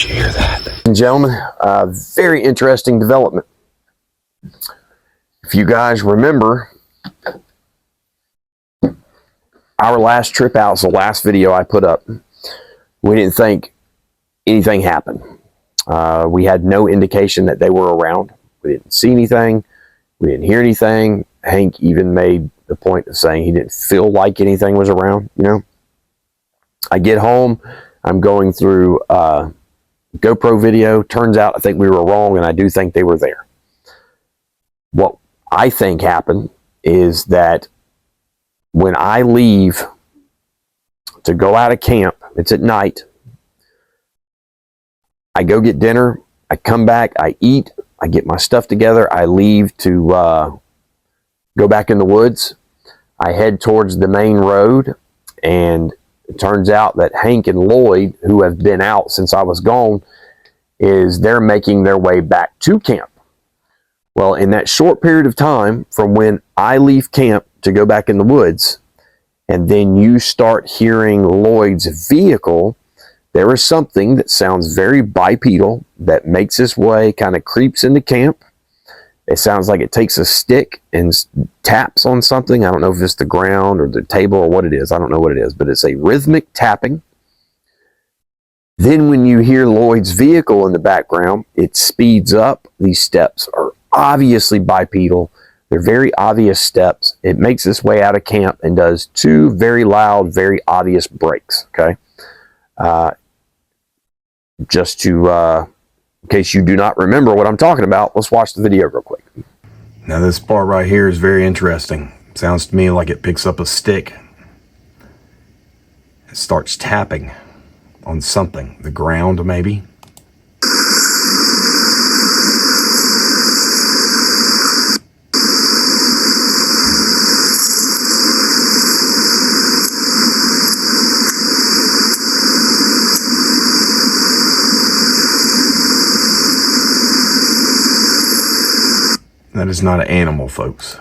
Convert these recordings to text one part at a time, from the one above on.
Did you hear that? Ladies and gentlemen, very interesting development. If you guys remember, our last trip out was the last video I put up. We didn't think anything happened. We had no indication that they were around. We didn't see anything. We didn't hear anything. Hank even made the point of saying he didn't feel like anything was around, you know. I get home, I'm going through GoPro video. Turns out I think we were wrong, and I do think they were there. What I think happened is that when I leave to go out of camp, it's at night, I go get dinner, I come back, I eat, I get my stuff together, I leave to go back in the woods. I head towards the main road, and it turns out that Hank and Lloyd, who have been out since I was gone, they're making their way back to camp. Well, in that short period of time from when I leave camp to go back in the woods, and then you start hearing Lloyd's vehicle, there is something that sounds very bipedal that makes its way, kind of creeps into camp. It sounds like it takes a stick and taps on something. I don't know if it's the ground or the table or what it is. I don't know what it is, but it's a rhythmic tapping. Then when you hear Lloyd's vehicle in the background, it speeds up. These steps are obviously bipedal. They're very obvious steps. It makes its way out of camp and does two very loud, very obvious brakes, okay? Just to, in case you do not remember what I'm talking about, let's watch the video real quick. Now this part right here is very interesting. Sounds to me like it picks up a stick. It starts tapping on something, the ground maybe. That is not an animal, folks.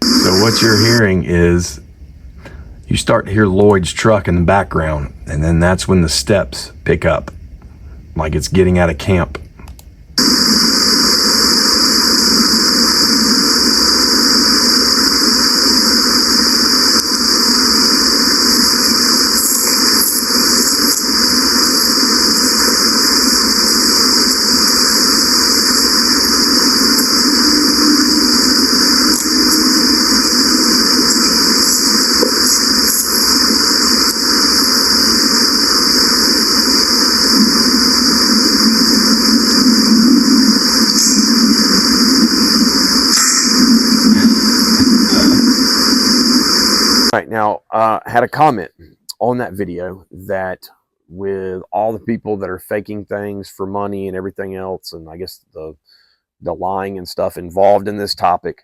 So what you're hearing is, you start to hear Lloyd's truck in the background, and then that's when the steps pick up, like it's getting out of camp. Right now, had a comment on that video that with all the people that are faking things for money and everything else, and I guess the lying and stuff involved in this topic,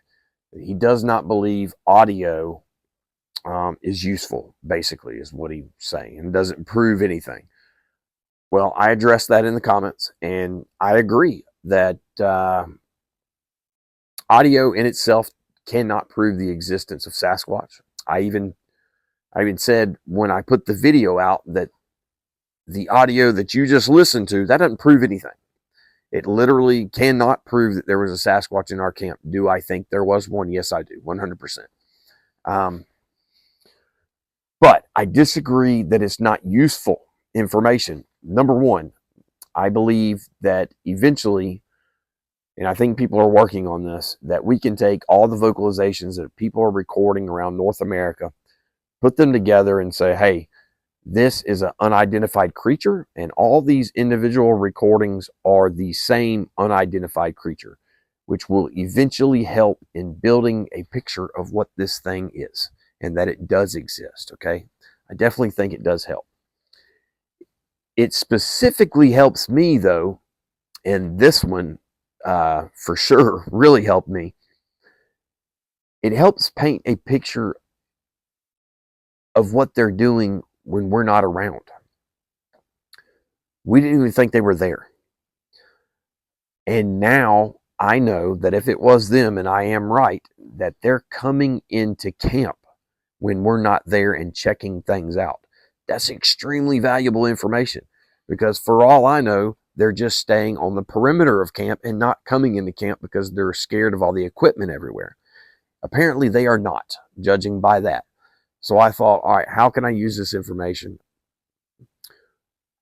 he does not believe audio is useful, basically, is what he's saying, and doesn't prove anything. Well, I addressed that in the comments, and I agree that audio in itself cannot prove the existence of Sasquatch. I even said when I put the video out that the audio that you just listened to, that doesn't prove anything. It literally cannot prove that there was a Sasquatch in our camp. Do I think there was one? Yes, I do, 100%. But I disagree that it's not useful information. Number one, I believe that eventually, and I think people are working on this, that we can take all the vocalizations that people are recording around North America, put them together and say, hey, this is an unidentified creature, and all these individual recordings are the same unidentified creature, which will eventually help in building a picture of what this thing is and that it does exist, okay? I definitely think it does help. It specifically helps me, though, and this one, for sure, really helped me. It helps paint a picture of what they're doing when we're not around. We didn't even think they were there. And now I know that if it was them, and I am right, that they're coming into camp when we're not there and checking things out. That's extremely valuable information, because for all I know, they're just staying on the perimeter of camp and not coming into camp because they're scared of all the equipment everywhere. Apparently, they are not, judging by that. So I thought, all right, how can I use this information?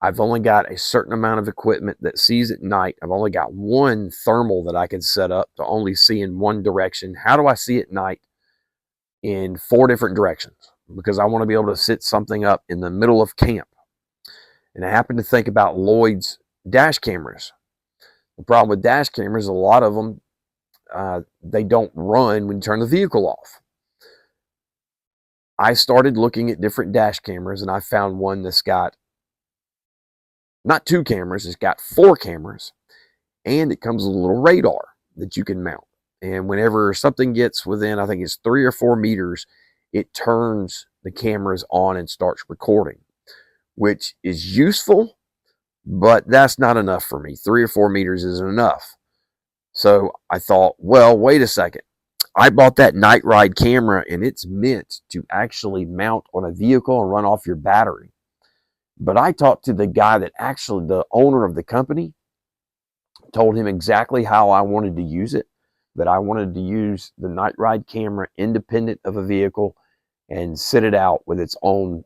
I've only got a certain amount of equipment that sees at night. I've only got one thermal that I can set up to only see in one direction. How do I see at night in 4 different directions? Because I want to be able to set something up in the middle of camp. And I happen to think about Lloyd's dash cameras. The problem with dash cameras, a lot of them, they don't run when you turn the vehicle off. I started looking at different dash cameras, and I found one that's got not 2 cameras, it's got 4 cameras, and it comes with a little radar that you can mount. And whenever something gets within, I think it's 3 or 4 meters, it turns the cameras on and starts recording, which is useful, but that's not enough for me. 3 or 4 meters isn't enough. So I thought, well, wait a second. I bought that night ride camera, and it's meant to actually mount on a vehicle and run off your battery. But I talked to the guy that actually, the owner of the company, told him exactly how I wanted to use it, that I wanted to use the night ride camera independent of a vehicle and sit it out with its own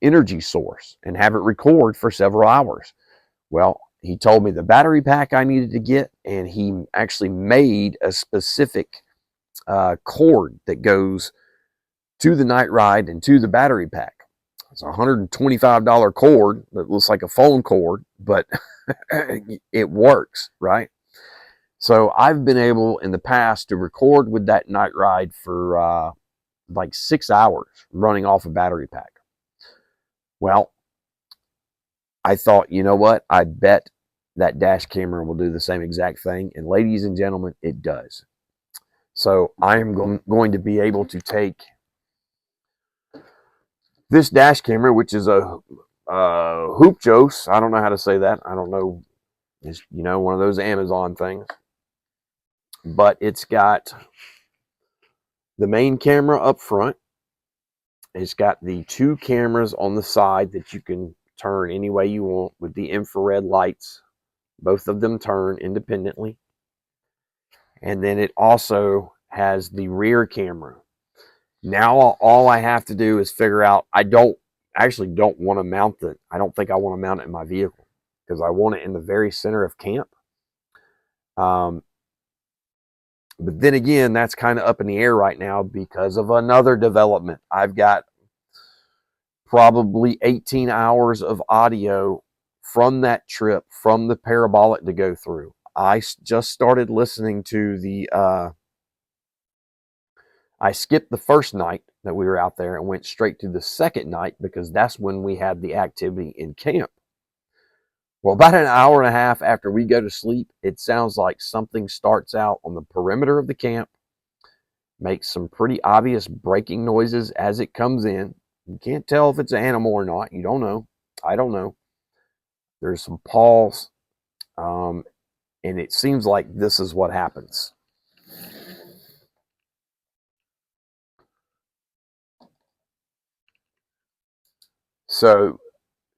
energy source and have it record for several hours. Well, he told me the battery pack I needed to get, and he actually made a specific cord that goes to the night ride and to the battery pack. It's a $125 cord that looks like a phone cord, but it works, right? So I've been able in the past to record with that night ride for like 6 hours running off a battery pack. Well, I thought, you know what? I bet that dash camera will do the same exact thing. And ladies and gentlemen, it does. So I am going to be able to take this dash camera, which is a Hoopjos. I don't know how to say that. I don't know. It's, one of those Amazon things. But it's got the main camera up front. It's got the 2 cameras on the side that you can turn any way you want with the infrared lights. Both of them turn independently. And then it also has the rear camera. Now all I have to do is figure out, I don't want to mount it. I don't think I want to mount it in my vehicle because I want it in the very center of camp. But then again, that's kind of up in the air right now because of another development. I've got probably 18 hours of audio from that trip, from the Parabolic to go through. I just started listening to I skipped the first night that we were out there and went straight to the second night because that's when we had the activity in camp. Well, about an hour and a half after we go to sleep, it sounds like something starts out on the perimeter of the camp, makes some pretty obvious breaking noises as it comes in. You can't tell if it's an animal or not. You don't know. I don't know. There's some paws, and it seems like this is what happens. So,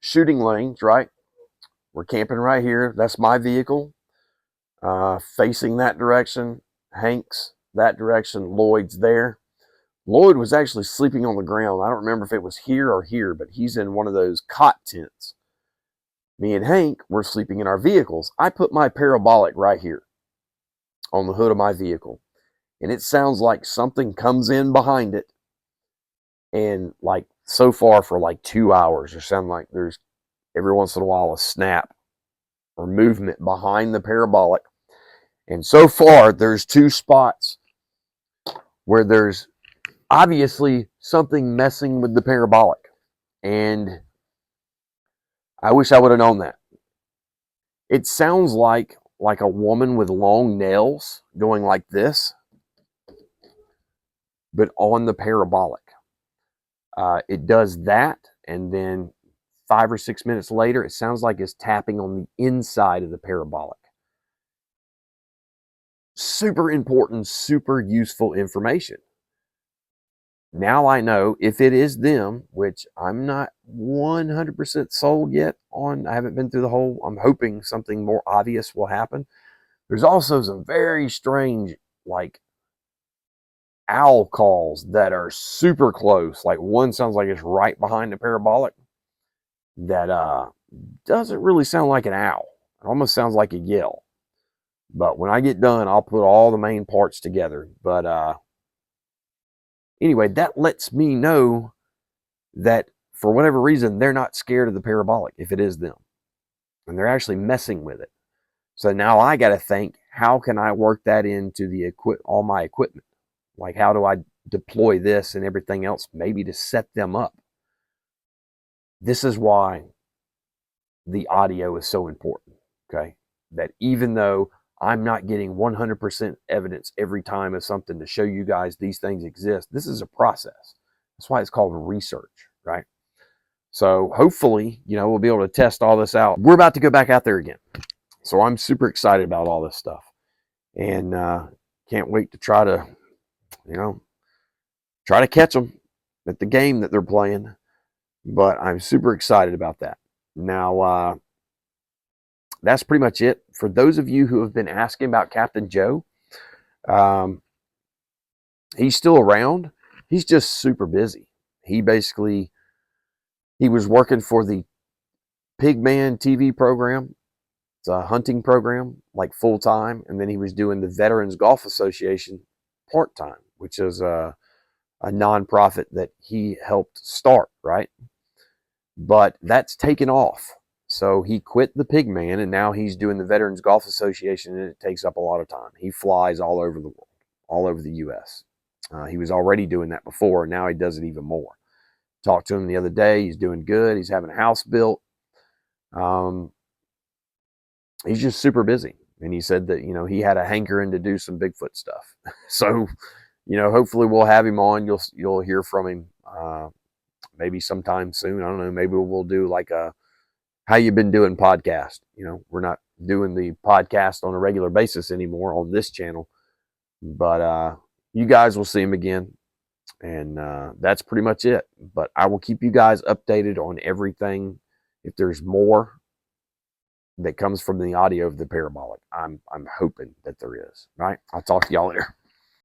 shooting lanes, right? We're camping right here. That's my vehicle, facing that direction. Hank's that direction. Lloyd's there. Lloyd was actually sleeping on the ground. I don't remember if it was here or here, but he's in one of those cot tents. Me and Hank were sleeping in our vehicles. I put my Parabolic right here on the hood of my vehicle, and it sounds like something comes in behind it, and like so far for like 2 hours, or sound like there's every once in a while a snap or movement behind the Parabolic. And so far, there's 2 spots where there's obviously something messing with the Parabolic. And I wish I would have known that. It sounds like a woman with long nails going like this, but on the Parabolic. It does that, and then 5 or 6 minutes later, it sounds like it's tapping on the inside of the Parabolic. super important, super useful information. Now I know if it is them, which I'm not 100% sold yet on. I haven't been through the whole, I'm hoping something more obvious will happen. There's also some very strange, like, owl calls that are super close. Like, one sounds like it's right behind the parabolic that doesn't really sound like an owl. It almost sounds like a yell. But when I get done, I'll put all the main parts together. But anyway, that lets me know that for whatever reason, they're not scared of the parabolic if it is them. And they're actually messing with it. So now I got to think, how can I work that into the all my equipment? Like, how do I deploy this and everything else, maybe to set them up? This is why the audio is so important, okay? That even though I'm not getting 100% evidence every time of something to show you guys these things exist, this is a process. That's why it's called research, right? So hopefully, we'll be able to test all this out. We're about to go back out there again. So I'm super excited about all this stuff. And can't wait to try to catch them at the game that they're playing. But I'm super excited about that. Now, that's pretty much it. For those of you who have been asking about Captain Joe, he's still around. He's just super busy. He was working for the Pigman TV program. It's a hunting program, like full-time. And then he was doing the Veterans Golf Association part-time, which is a nonprofit that he helped start, right? But that's taken off. So he quit the Pigman, and now he's doing the Veterans Golf Association, and it takes up a lot of time. He flies all over the world, all over the U.S. He was already doing that before, and now he does it even more. Talked to him the other day. He's doing good. He's having a house built. He's just super busy. And he said that, he had a hankering to do some Bigfoot stuff. So, hopefully we'll have him on. You'll hear from him maybe sometime soon. I don't know. Maybe we'll do like a how you been doing podcast. We're not doing the podcast on a regular basis anymore on this channel. But you guys will see him again. And that's pretty much it. But I will keep you guys updated on everything. If there's more that comes from the audio of the parabolic, I'm hoping that there is. Right? I'll talk to y'all later.